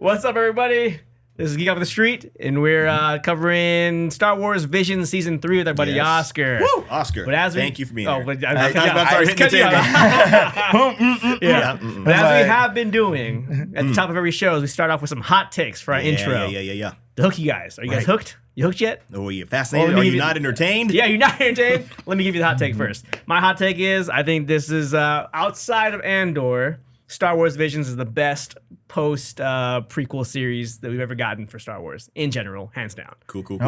What's up, everybody? This is Geek Off the Street, and we're covering Star Wars Visions Season 3 with our buddy Oscar. Woo! Oscar, but as we, thank you for being here. here. But I was about to start hitting the table. But as we have been doing at the top of every show, we start off with some hot takes for our intro. Yeah. To hook you guys. Are you guys hooked? You hooked yet? Oh, are you fascinated? Are you not entertained? Yeah, you're not entertained? Let me give you the hot take first. My hot take is, I think this is, outside of Andor, Star Wars Visions is the best post-prequel series that we've ever gotten for Star Wars, in general, hands down. Cool. Cool.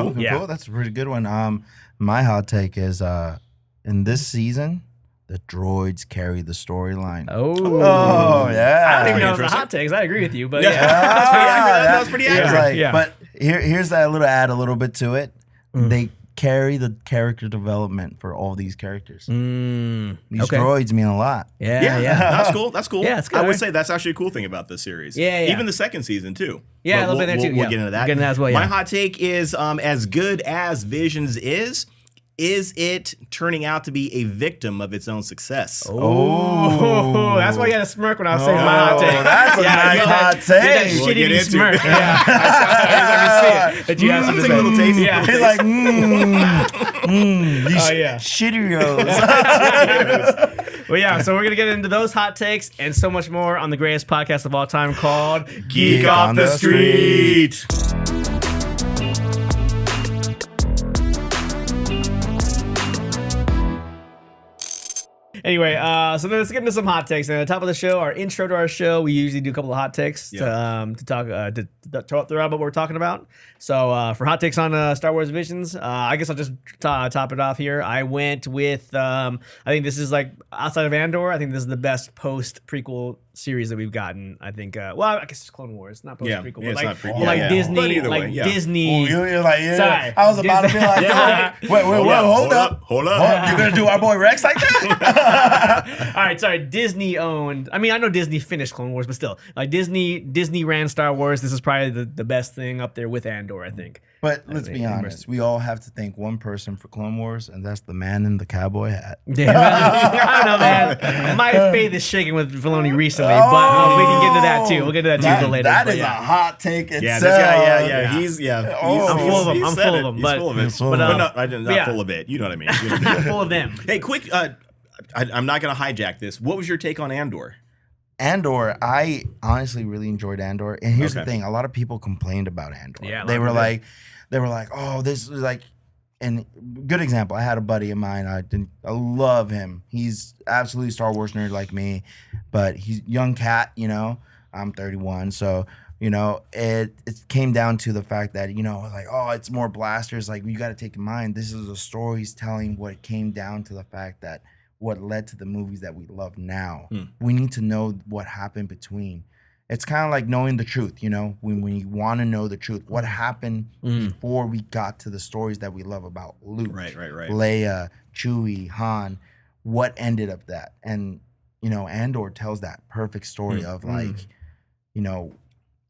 That's a pretty good one. My hot take is, in this season, the droids carry the storyline. Oh, yeah. I don't even know if it's a hot takes. I agree with you, but that was pretty accurate. But here's that little add a little bit to it. They carry the character development for all these characters. These droids mean a lot. Yeah. That's cool. Yeah, it's good. I would say that's actually a cool thing about this series. Yeah. Even the second season too. Yeah, but a little bit there too. We'll get into that. We'll get into that as well. My hot take is, as good as Visions is it turning out to be a victim of its own success? Oh, that's why you had a smirk when I was saying my hot take. That's a nice hot take. That shitty smirk. I see it. That you have Take a little taste. Yeah. He's like, these shitty Well, yeah, so we're going to get into those hot takes and so much more on the greatest podcast of all time called Geek Off the Street. Anyway, so let's get into some hot takes. And at the top of the show, our intro to our show, we usually do a couple of hot takes to talk to throw out what we're talking about. So for hot takes on Star Wars Visions, I guess I'll just top it off here. I went with I think this is like outside of Andor. I think this is the best post prequel series that we've gotten. I think. Well, I guess it's Clone Wars, not post prequel, but like Disney, Disney. You're like, Sorry, I was about to be like, wait, hold up. You're gonna do our boy Rex like that? All right, sorry. Disney owned. I mean, I know Disney finished Clone Wars, but still, like Disney ran Star Wars. This is probably the best thing up there with Andor, I think. But let's be honest, we all have to thank one person for Clone Wars, and that's the man in the cowboy hat. Yeah, I don't know, man. My faith is shaking with Filoni recently, but we can get into that too. We'll get to that too a little later. That is a hot take itself. Yeah, this guy, he's I'm full of them. I'm full of them. He's full of it. But not full of it. You know what I mean? I'm full of them. Hey, quick. I'm not going to hijack this. What was your take on Andor? Andor, I honestly really enjoyed Andor. And here's the thing. A lot of people complained about Andor. Yeah, they were like, oh, this is like, and good example. I had a buddy of mine. I love him. He's absolutely Star Wars nerd like me, but he's young cat, I'm 31. So, it came down to the fact that, like, oh, it's more blasters. Like, you got to take in mind, this is a story's telling what it came down to the fact that what led to the movies that we love now. We need to know what happened between. It's kind of like knowing the truth, when you want to know the truth. What happened before we got to the stories that we love about Luke, right. Leia, Chewie, Han, what ended up that? And, Andor tells that perfect story of like,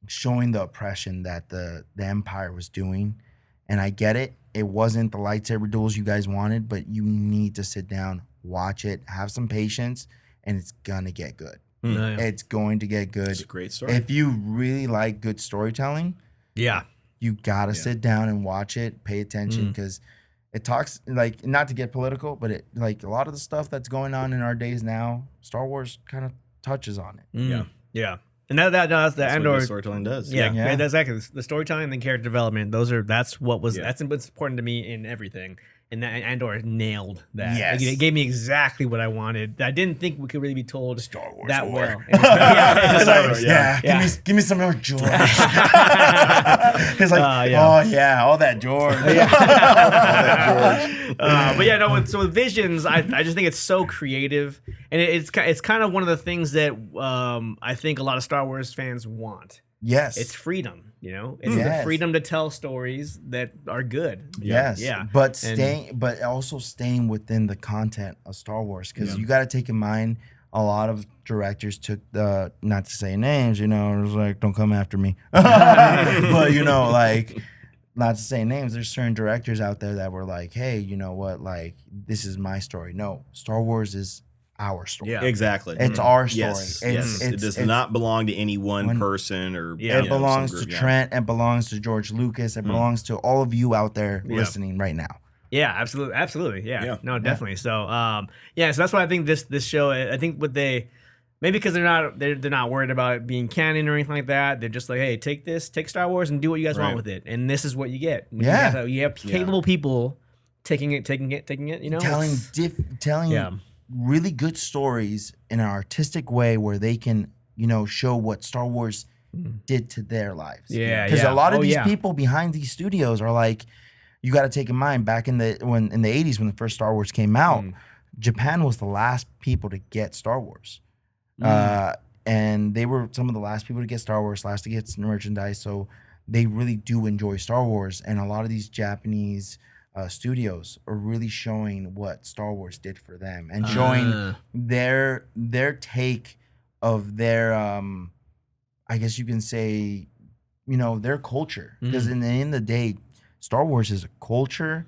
showing the oppression that the Empire was doing. And I get it. It wasn't the lightsaber duels you guys wanted, but you need to sit down, watch it, have some patience, and it's gonna get good. It's going to get good. It's a great story. If you really like good storytelling, you gotta sit down and watch it, pay attention, because it talks, like, not to get political, but it, like, a lot of the stuff that's going on in our days now, Star Wars kind of touches on it. Yeah. And that's the Andor what storytelling does. Yeah, that's exactly the storytelling and the character development. That's what's important to me in everything. And Andor nailed that. Yes. It gave me exactly what I wanted. I didn't think we could really be told Star Wars that war. well. Give me some more George. He's like, all that George. So with Visions, I just think it's so creative, and it's kind of one of the things that I think a lot of Star Wars fans want. Yes. It's freedom, It's the freedom to tell stories that are good. Yes. Yeah. But also staying within the content of Star Wars, because you got to take in mind a lot of directors took the, not to say names, it was like, don't come after me. But like, not to say names, there's certain directors out there that were like, hey, you know what, like, this is my story. No, Star Wars is our story. Yeah. Exactly. It's our story. Yes. Yes. It does it's not belong to any one person or Yeah. It belongs some to group. Trent. It belongs to George Lucas. It belongs to all of you out there listening right now. Yeah, absolutely, absolutely. Yeah, Yeah. no, definitely. So, yeah, so that's why I think this show. I think what they maybe because they're not worried about it being canon or anything like that. They're just like, hey, take Star Wars and do what you guys want with it, and this is what you get. Yeah. you have capable people taking it. You know, Telling Yeah. really good stories in an artistic way where they can, show what Star Wars did to their lives. Yeah, Because yeah. a lot of Oh, these yeah. people behind these studios are like, you got to take in mind back in the 80s when the first Star Wars came out, Japan was the last people to get Star Wars. And they were some of the last people to get Star Wars, last to get merchandise. So they really do enjoy Star Wars. And a lot of these Japanese studios are really showing what Star Wars did for them and showing their take of their, I guess you can say, their culture. Because in the end of the day, Star Wars is a culture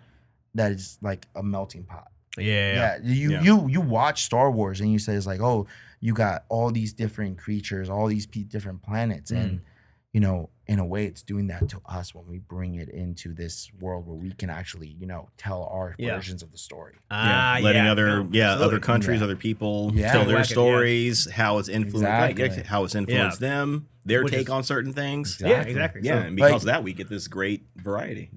that is like a melting pot. Yeah. You watch Star Wars and you say it's like, oh, you got all these different creatures, all these different planets, and in a way, it's doing that to us when we bring it into this world where we can actually, tell our versions of the story. Letting other countries, other people tell their stories, how it's influenced them, their take on certain things. Yeah, exactly. Yeah, and because of that, we get this great variety.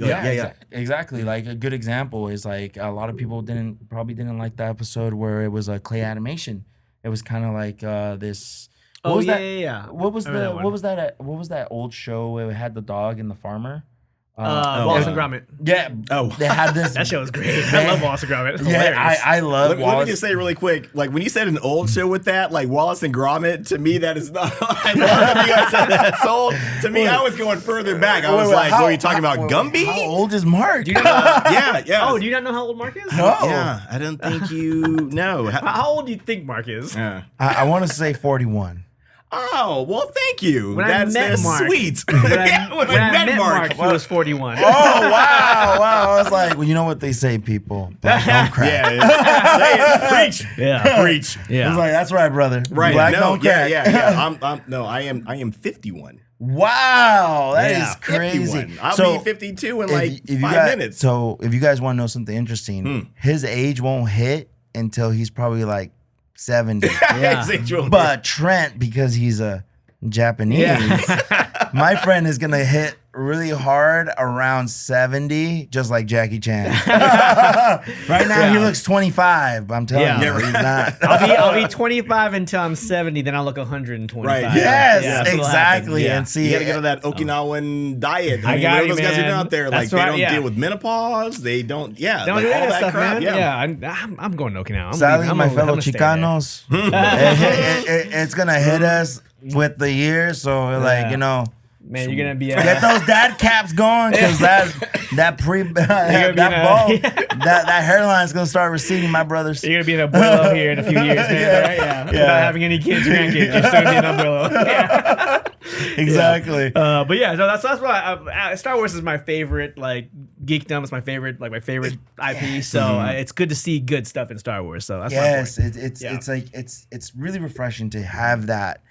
Exactly. Like a good example is like a lot of people probably didn't like the episode where it was a clay animation. It was kind of like this. What was that? What was that old show where it had the dog and the farmer? Wallace and Gromit. Yeah. Oh, they had this. That show was great. I love Wallace and Gromit. It's hilarious. I love Wallace. Let me just say really quick, like when you said an old show with that, like Wallace and Gromit, to me that is not. I know you guys said that. So to me, I was going further back. I was like, what are you talking about, Gumby? How old is Mark? Do you know, yeah. Oh, do you not know how old Mark is? No. Yeah, I don't think you know. How old do you think Mark is? I want to say 41. Oh, well, thank you. That's Mark, sweet. When I met Mark, he was 41. Oh, wow. I was like, well, you know what they say, people. Black don't crack. Preach. Yeah. Preach. I was like, that's right, brother. Right. Black don't crack. I am 51. Wow, that is crazy. 51. I'll be 52 in like 5 minutes. So if you guys want to know something interesting, his age won't hit until he's probably like 70. But Trent, because he's a Japanese, my friend is gonna hit really hard around 70, just like Jackie Chan. Right now he looks 25, but I'm telling you, he's not. I'll be 25 until I'm 70, then I'll look 125. Right. Yes, exactly. And see, you gotta get on that Okinawan diet. I got you, those guys are out there, like That's right, they don't deal with menopause. They don't. Yeah, don't like do all that stuff, crap. Man. I'm going to Okinawa. Sadly, my fellow Chicanos, it's gonna hit us with the years. So like man, you're gonna be get those dad caps going because that hairline is gonna start receding, my brothers. You're gonna be an abuelo here in a few years, man. Right? Yeah. Without having any kids, grandkids, you're still gonna be an abuelo. Exactly. But yeah, so that's why Star Wars is my favorite. Like geekdom is my favorite IP. So it's good to see good stuff in Star Wars. So that's it's like it's really refreshing to have that.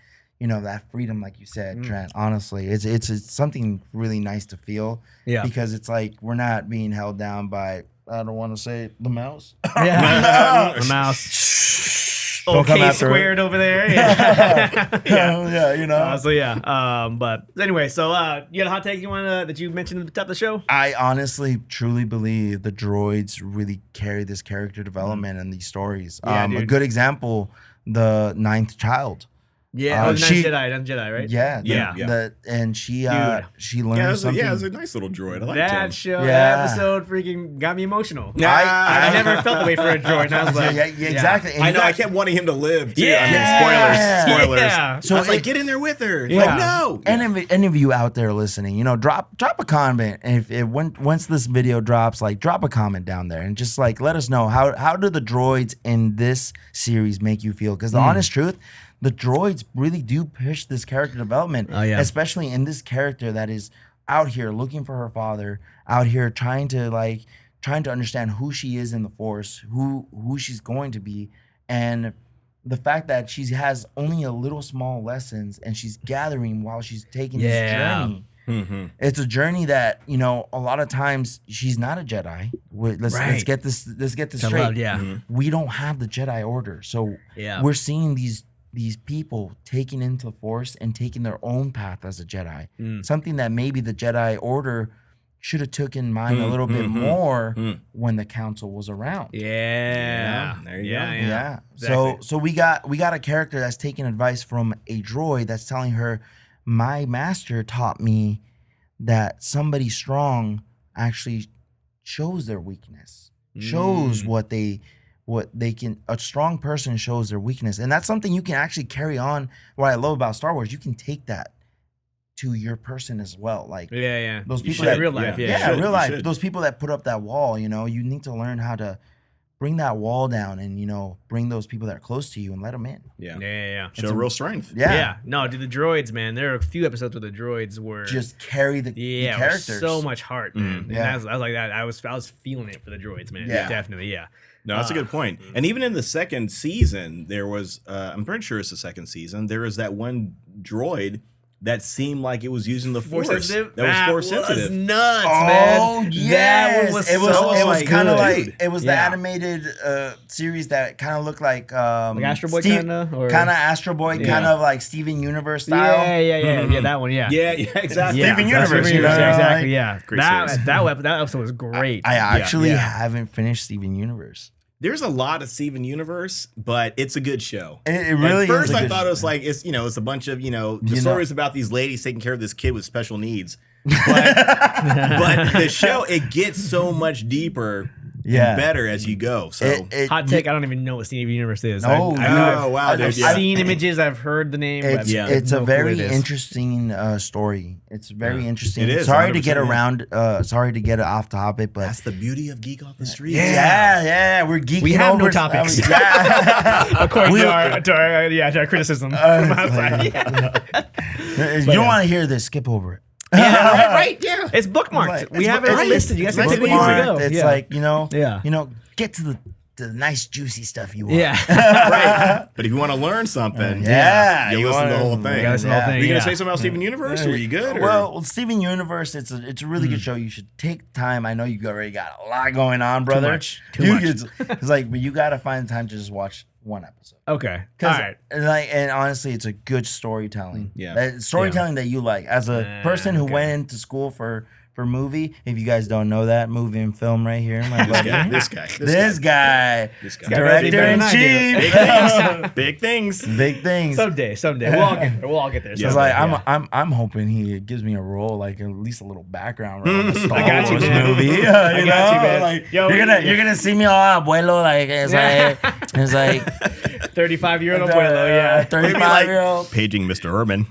That freedom, like you said, Trent. Honestly, it's something really nice to feel. Yeah. Because it's like we're not being held down by, I don't want to say the mouse. Yeah. The mouse. Okay, squared over there. Yeah. But anyway, so you got a hot take that you mentioned at the top of the show? I honestly, truly believe the droids really carry this character development and these stories. A good example, the ninth child. Yeah, Ninth Jedi, right? Yeah. And she learned something. Yeah, it was a nice little droid. I liked that him. show, that episode freaking got me emotional. I never felt the way for a droid. And I was like, exactly. And I know. I kept wanting him to live, too. Yeah. I mean, spoilers. Yeah. So I was like, get in there with her. Yeah. Like, no. And if any of you out there listening, drop a comment. And once this video drops, like drop a comment down there and just like let us know how do the droids in this series make you feel? Because the honest truth, the droids really do push this character development, especially in this character that is out here looking for her father, out here trying to understand who she is in the Force, who she's going to be, and the fact that she has only a little small lessons and she's gathering while she's taking this journey. Mm-hmm. It's a journey that, you know, a lot of times she's not a Jedi. Let's get this straight. We don't have the Jedi Order. So we're seeing these people taking into the Force and taking their own path as a Jedi. Something that maybe the Jedi Order should have took in mind a little bit more when the Council was around. There you go. Yeah. Exactly. So we got a character that's taking advice from a droid that's telling her, my master taught me that somebody strong actually shows their weakness, shows what they can. A strong person shows their weakness, and that's something you can actually carry on. What I love about Star Wars, you can take that to your person as well. Like those people that real life, real life. Those people that put up that wall, you know, you need to learn how to bring that wall down and, you know, bring those people that are close to you and let them in. Show real strength. No, dude, the droids, man. There are a few episodes where the droids were just carry the characters. So much heart, man. And I was like that. I was feeling it for the droids, man. Definitely. No, that's a good point. And even in the second season, there was I'm pretty sure it's the second season. There was that one droid that seemed like it was using the Force. Sensitive? That was Force sensitive. Nuts, man. Oh yes, it was kind of like it was the animated series that kind of looked like Astro Boy kind of Astro Boy, kind of like Steven Universe style. Yeah, that one, yeah, exactly. Steven Universe, exactly, that episode was great. I actually haven't finished Steven Universe. There's a lot of Steven Universe, but it's a good show. It really At first, is. I thought it was like it's it's a bunch of the stories about these ladies taking care of this kid with special needs. But the show, it gets so much deeper and better as you go. So hot take, I don't even know what Steven Universe is. Wow, I've seen images, I've heard the name. It's a very interesting story. It's very interesting. It is. Sorry to get around. Sorry to get off topic, but that's the beauty of Geek Off the Street. We're geeking. We have no topics. According to our criticism from outside. You don't want to hear this? Skip over it. Right. It's bookmarked. We have it listed. You guys can bookmarked. It's like get to the nice juicy stuff you want. Right. But if you want to learn something, you listen to the whole thing. Are you gonna say something about Steven Universe? Or are you good? Well, Steven Universe, it's a really good show. You should take time. I know you already got a lot going on, brother. Too much. It's like, but you gotta find time to just watch one episode. Okay. All right. And honestly, it's a good storytelling. Storytelling that you like. As a person who went into school for movie, if you guys don't know that, movie and film right here, my buddy. This guy. Director in chief. Big things. Someday. We'll all get there. It's like I'm hoping he gives me a role, like at least a little background role in the Star Wars movie. You know, man. like you're gonna see me all abuelo, like it's like 35-year-old abuelo, 35-year-old paging Mr. Urban.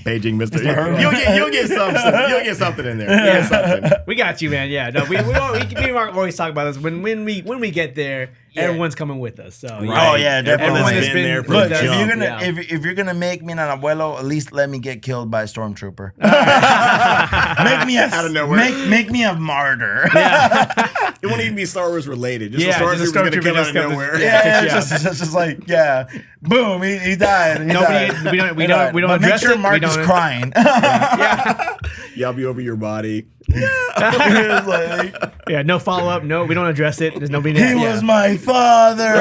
Paging Mr. Urban. You'll get something in there. We got you, man. Yeah, no, we always talk about this when we get there. Everyone's coming with us. So oh yeah, definitely. Everyone's been there for look, the jump. if you're gonna make me an abuelo, at least let me get killed by a stormtrooper. Make me out of nowhere. Make me a martyr. It won't even be Star Wars related. Just a stormtrooper's gonna kill out of nowhere. It's just like boom, he died. We don't but make address sure it. Mark is crying. I'll be over your body. No follow up. No, we don't address it. There's nobody. He was my father.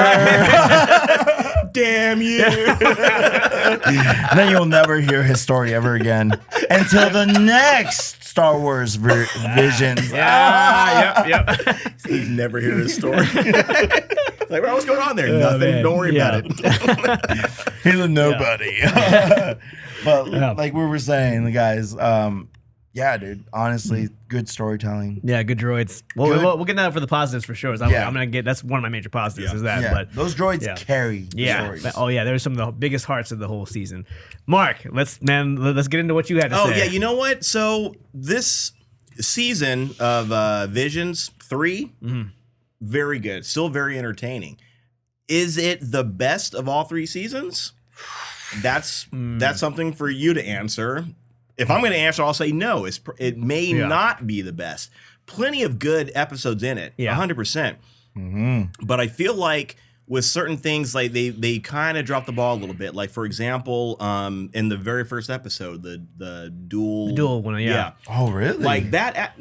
Damn you. And then you'll never hear his story ever again until the next Star Wars Visions. Yep. He's never hear his story. Like, what's going on there? Nothing. Man. Don't worry about it. He's a nobody. But like we were saying, guys, dude, honestly, good storytelling. Yeah, good droids. We'll get that for the positives for sure. I'm gonna get that's one of my major positives is that. But those droids carry the stories. There's some of the biggest hearts of the whole season. Mark, let's get into what you had to say. Oh yeah, you know what? So this season of Visions 3, very good, still very entertaining. Is it the best of all 3 seasons? That's something for you to answer. If I'm going to answer, I'll say no. It may not be the best. Plenty of good episodes in it, 100%. But I feel like with certain things, like they kind of dropped the ball a little bit. Like for example, in the very first episode, the dual one, yeah. Oh, really? Like that,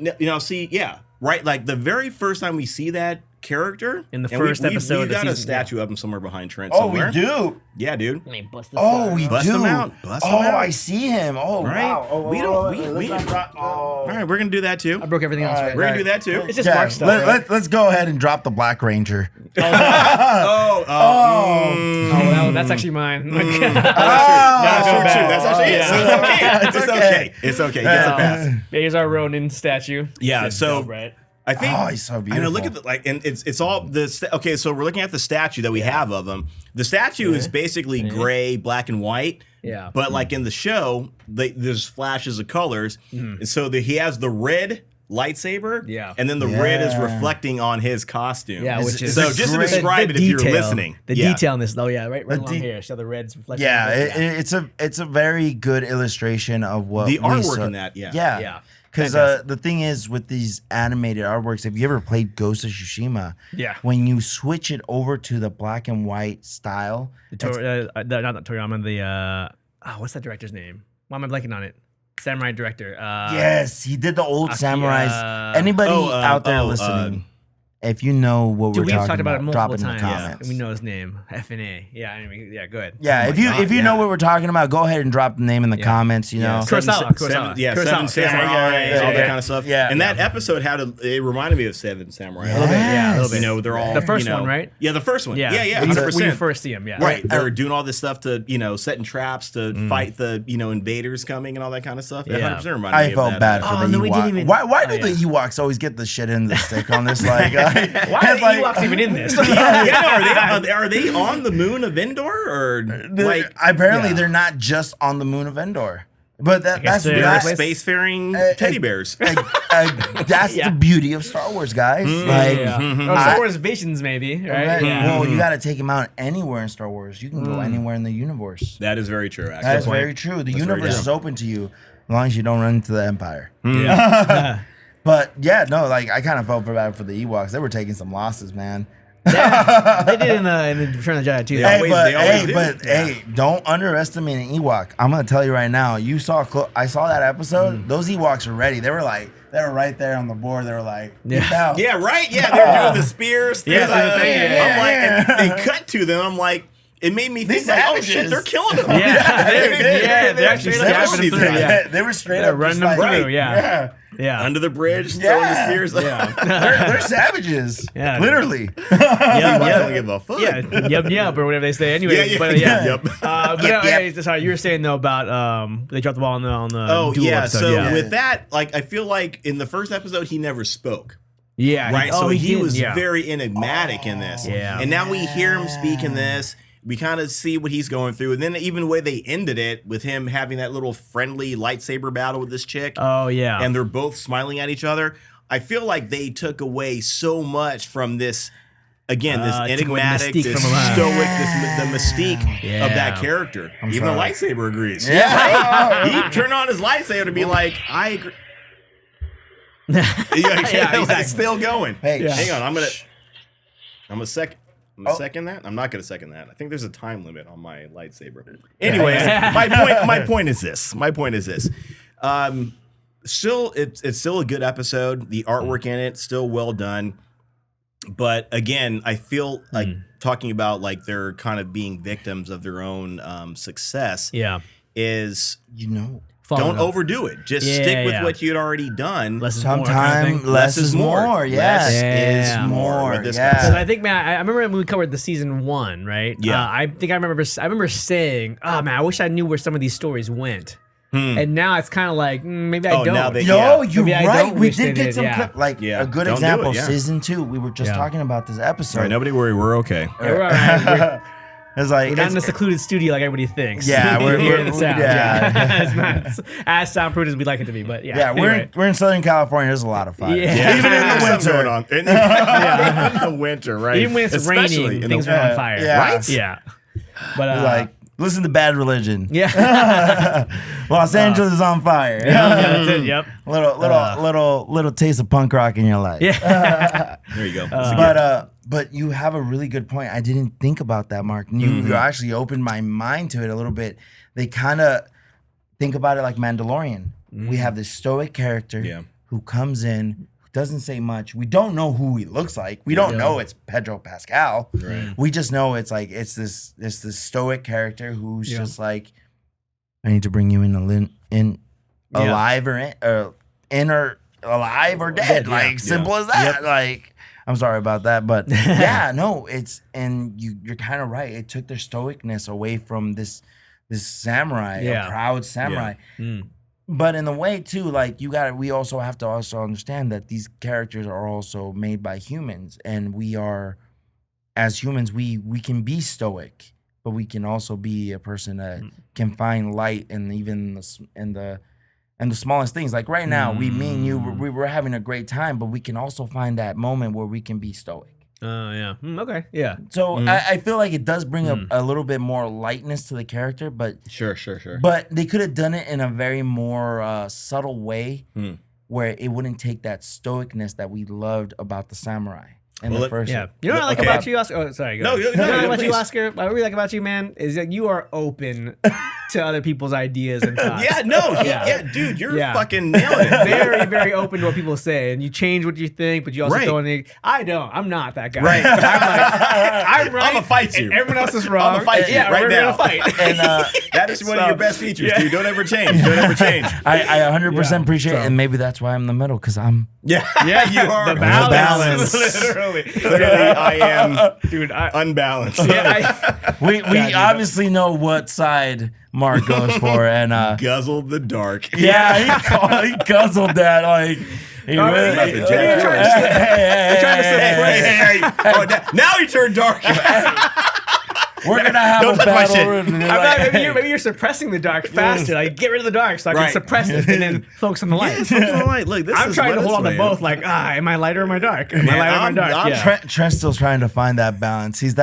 right. Like the very first time we see that character In the and first we episode of got the a season, statue of him somewhere behind Trent. Oh, somewhere. we do. Yeah, dude. Let me bust this Oh, guy. we Bust do. him out. Bust him oh, out. I see him. Oh, Right. wow. Oh, We don't- we- oh. All right, we're gonna do that too. I broke everything else. Right? We're gonna do that too. It's just Mark stuff. right? Let's go ahead and drop the Black Ranger. Oh, that's actually mine. That's true. Oh. That's actually it. So Yeah. it's okay. It's okay. Gets a pass. Here's our Ronin statue. Yeah. That's So dope, right? I think. Oh, he's so I know. beautiful. Look at the like, and it's all the. Okay, so we're looking at the statue that we have of him. The statue is basically gray, black, and white. Yeah. But like in the show, there's flashes of colors, and so he has the red lightsaber. Yeah. And then the red is Yeah. reflecting on his costume. Yeah, which is so. Just to describe it, if you're listening, the yeah. detail in this, though, yeah, right along de- here. So the reds reflecting. Yeah, on it's a very good illustration of what The we artwork saw. in that, yeah. Yeah. Because the thing is with these animated artworks, if you ever played Ghost of Tsushima, Yeah. when you switch it over to the black and white style, not the Toriyama, the what's that director's name? Why am I blanking on it? Samurai director. yes, he did the old samurais. Anybody out there listening, if you know what Dude, we're we've talked talking about it about, multiple drop it in the times. comments. We know his name. FNA. Yeah, anyway, yeah, good. Yeah, Oh if my you God, if you yeah. know what we're talking about, go ahead and drop the name in the comments. You know, Kurosawa. Seven Kurosawa. Samurai, all that kind of stuff. Yeah. And that episode it reminded me of Seven Samurai. A little bit, yeah, a little bit. You know, they're all The first you know- one, right? Yeah, the first one. Yeah, yeah, When you 100%. first see him, yeah. Right, they're doing all this stuff to setting traps to fight the invaders coming and all that kind of stuff. That Yeah. 100% reminded me I of felt that. bad for Oh, the no, we didn't Ewoks. even- Why do oh, the yeah. Ewoks always get the shit in the stick on this? Like, Why are it's the like- Ewoks even in this? Are they on the moon of Endor or like apparently they're not just on the moon of Endor, but that's they're that- spacefaring teddy bears? that's the beauty of Star Wars, guys. Like, Or Star Wars Visions, maybe, right? well, you got to take them out anywhere in Star Wars. You can go anywhere in the universe. That is very true. Actually, That is very true. The universe very true. is open to you as long as you don't run into the Empire. Yeah. But yeah, no, like I kind of felt bad for the Ewoks. They were taking some losses, man. They did in the Return of the Jedi too. Yeah. They always do. Hey, don't underestimate an Ewok. I'm gonna tell you right now. I saw that episode. Those Ewoks are ready. They were right there on the board. They were like, get down. Yeah, right. Yeah, they're doing the spears. Yeah, I'm yeah. like, and they cut to them. I'm like, it made me think, These like, oh savages. shit, they're killing them. They're actually Straight up stabbing killing them these through. guys. Yeah. They were straight They're up running just them like, through. Yeah. Yeah. Under the bridge, throwing the spears. Yeah. they're savages. Yeah. Literally. I Yeah. don't give a fuck. Yeah, yep, or whatever they say. Anyway, Yeah, but yeah. yep. But Yep. sorry, you were saying though about they dropped the ball on the Oh duel yeah. episode. So yeah. with that, like, I feel like in the first episode he never spoke. Yeah. Right. So he did, was yeah. very enigmatic in this. Yeah. And now we hear him speak in this. We kind of see what he's going through. And then even the way they ended it with him having that little friendly lightsaber battle with this chick. Oh yeah. And they're both smiling at each other. I feel like they took away so much from this. Again, this took away the enigmatic, mystique this from him. stoic, the mystique of that Yeah. character. I'm Even sorry. the lightsaber agrees. Yeah. He'd turn on his lightsaber to be like, I agree. yeah, Like, exactly. still going. Hey, Yeah. Hang on, I'm gonna second that. I'm not gonna second that. I think there's a time limit on my lightsaber. Anyways, my point is this. Still, it's still a good episode. The artwork in it still well done. But again, I feel like talking about like they're kind of being victims of their own success. Yeah. Is Following don't up. overdo it. Just Yeah, stick with yeah. what you'd already done. Less is more, kind of Sometimes thing. less is more. Yes. Less Yeah. is more. with this kind of Because stuff. I think, man, I remember when we covered the season 1, right? Yeah. I think I remember saying, "Oh man, I wish I knew where some of these stories went." And now it's kind of like maybe I Oh, don't. now they- Yo, Yeah. you're Maybe I right. don't We wish they did get did, some yeah. clip. Like Yeah. a good Don't do example. it, yeah. Season 2. We were just Yeah. talking about this episode. All right, nobody worry. We're okay. Yeah, we're all right. It's like We're not in a it's- secluded studio like everybody thinks. Yeah, we're- here in the we're- sound. yeah. Yeah, it's not as soundproof as we'd like it to be, but yeah. yeah, anyway. we're in Southern California. There's a lot of fire. Yeah. Even in the There's winter. something Going on. In the winter, right? Even when it's Especially raining, in things the, are on fire. Yeah. Right? Yeah. But It's like listen to Bad Religion. yeah. Los Angeles is on fire. Yeah, that's it. Yep. Little taste of punk rock in your life. Yeah. There you go. But But you have a really good point. I didn't think about that, Mark. You actually opened my mind to it a little bit. They kind of think about it like Mandalorian. We have this stoic character who comes in, who doesn't say much. We don't know who he looks like. We don't know it's Pedro Pascal. Right. We just know it's like it's this stoic character who's just like, I need to bring you in alive or alive or dead. Like simple as that. Like, I'm sorry about that, but you're kind of right. It took their stoicness away from this samurai, a proud samurai. But in the way too, like we also have to understand that these characters are also made by humans, and as humans, we can be stoic, but we can also be a person that can find light in even in the smallest things. Like right now, me and you, we were having a great time, but we can also find that moment where we can be stoic. Okay. Yeah. So I feel like it does bring a little bit more lightness to the character, but Sure. But they could have done it in a very more subtle way, where it wouldn't take that stoicness that we loved about the samurai. And the first, you know what I like about you, Oscar? Oh, sorry. No, you know what I like about you, please. Oscar? What I really like about you, man, is that you are open to other people's ideas and thoughts. Dude, you're fucking nailing it. Very, very open to what people say, and you change what you think, but you also throw in the. I don't. I'm not that guy. Right. I'm right. I'm gonna fight you. And everyone else is wrong. I'm gonna fight you right we're now. gonna fight. and That is one of your best features, dude. Don't ever change. I 100% appreciate it, and maybe that's why I'm the middle, because I'm Yeah, you are. The balance. Literally, I am, dude, unbalanced. we obviously know what side Mark goes for, and Guzzled the dark. he guzzled that like. He really, About the Jack. Now he turned dark. We're gonna have Don't a touch my battle. shit. Maybe you're suppressing the dark faster. Like, get rid of the dark so I can suppress it and then focus on the light. Look, this I'm is trying to what hold on it's to made. both. Like, am I light or am I dark? Am I light or am I dark? Trent's still trying to find that balance. He's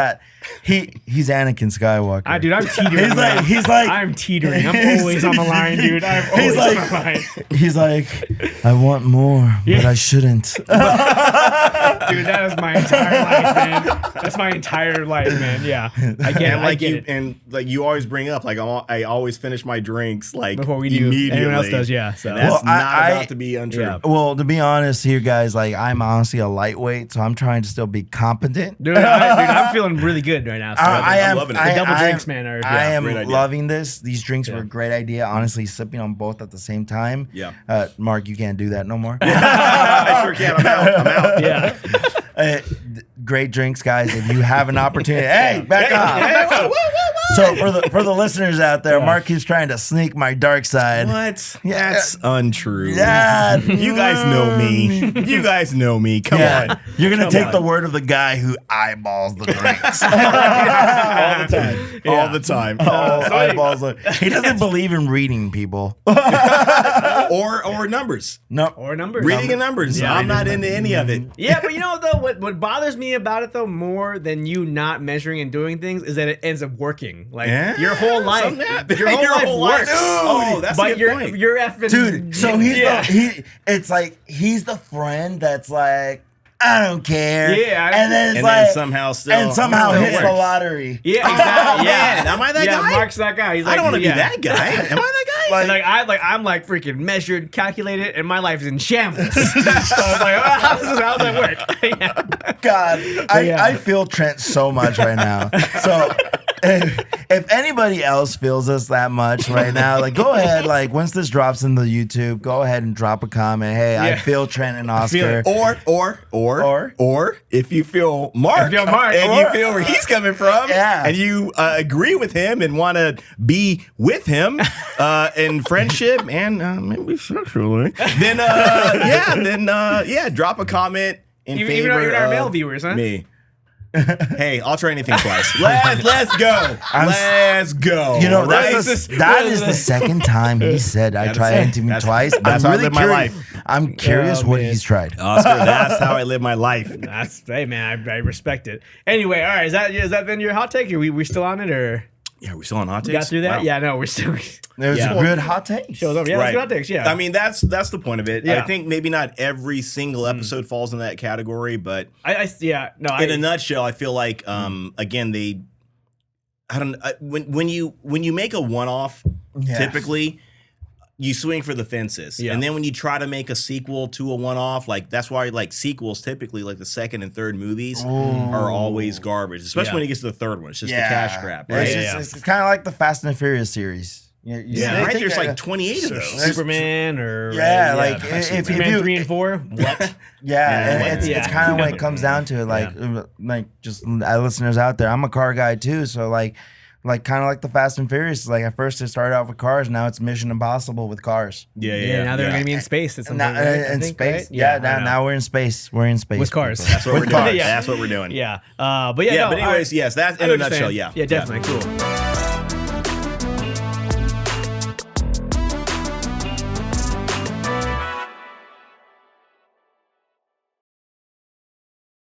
he's Anakin Skywalker. Dude, I'm teetering. He's like I'm teetering. I'm always on the line, dude. I'm always on the line. He's like, I want more, but I shouldn't. Dude, that is my entire life, man. That's my entire life, man. Yeah, I get it. I get it. And like you always bring up, like I always finish my drinks like Before we do. immediately. Anyone else does, yeah. So. And that's Well, not about to be untrue. Yeah. Well, to be honest here, guys, like I'm honestly a lightweight, so I'm trying to still be competent. Dude, I'm feeling really good right now. So I am loving it. The double drinks, man, are- I am great idea. loving this. These drinks were a great idea. Honestly, sipping on both at the same time. Yeah. Mark, you can't do that no more. I sure can. I'm out. Yeah. Great drinks, guys. If you have an opportunity, hey, back off. So for the listeners out there, Mark keeps trying to sneak my dark side. What? That's untrue. Yeah, You guys know me. You guys know me. Come on. You're gonna take the word of the guy who eyeballs the drinks. All the time. All the time. Eyeballs. He doesn't believe in reading people. Or numbers. No. Or numbers. Reading and numbers. Yeah, I'm not into any of it. Yeah, but you know though, what bothers me about it though more than you not measuring and doing things is that it ends up working. Like your whole life, your whole life works. Oh, that's a good point. You're effing Dude, so it's like he's the friend that's like, I don't care. Yeah, and then it's And like then somehow still hits the works. lottery. Yeah, exactly. Yeah, am I that guy? Mark's that guy. He's like, I don't want to be that guy. Am I that guy? I'm like freaking measured, calculated, and my life is in shambles. So I was like, how does that work? Yeah. God, I feel Trent so much right now. So if anybody else feels us that much right now, like go ahead, like once this drops in the YouTube, go ahead and drop a comment. Hey, I feel Trent and Oscar. Or if you feel Mark, you feel where he's coming from, and you agree with him and want to be with him in friendship and maybe sexually, then drop a comment in favor even our of male viewers, huh? me. Hey, I'll try anything twice. Let's go. Let's go. You know, right? that is the second time he said I tried anything twice. That's how I live my life. I'm curious what he's tried. Oscar, that's how I live my life. Hey man, I respect it. Anyway, all right, is that then your hot take? Are we still on it or? Yeah, we still on hot takes. We got through that. Wow. Yeah, no, we're still There's Yeah. a good hot take. shows up. Yeah, Right. that's good hot takes. Yeah, I mean, that's the point of it. Yeah. I think maybe not every single episode falls in that category, but in a nutshell, I feel like again when you make a one-off, Yeah. typically you swing for the fences. Yeah. And then when you try to make a sequel to a one-off, like that's why like sequels typically like the second and third movies are always garbage, especially when it gets to the third one. It's just a cash grab, right? It's kind of like the Fast and the Furious series. Yeah, right. There's like 28 of those. Superman or like if you Superman do 3 and 4. What? it's kind of when it comes down to it, like just listeners out there. I'm a car guy too, so like kind of like the Fast and Furious. Like at first it started off with cars, now it's Mission Impossible with cars. Yeah. Now they're gonna be in space at some Now, point. Right? in I think, space, right? now we're in space. We're in space with cars. people. That's what we're With doing. cars. Yeah. That's what we're doing. Yeah. But yeah. But anyways, yes, that's in a nutshell. Yeah. Yeah, definitely cool.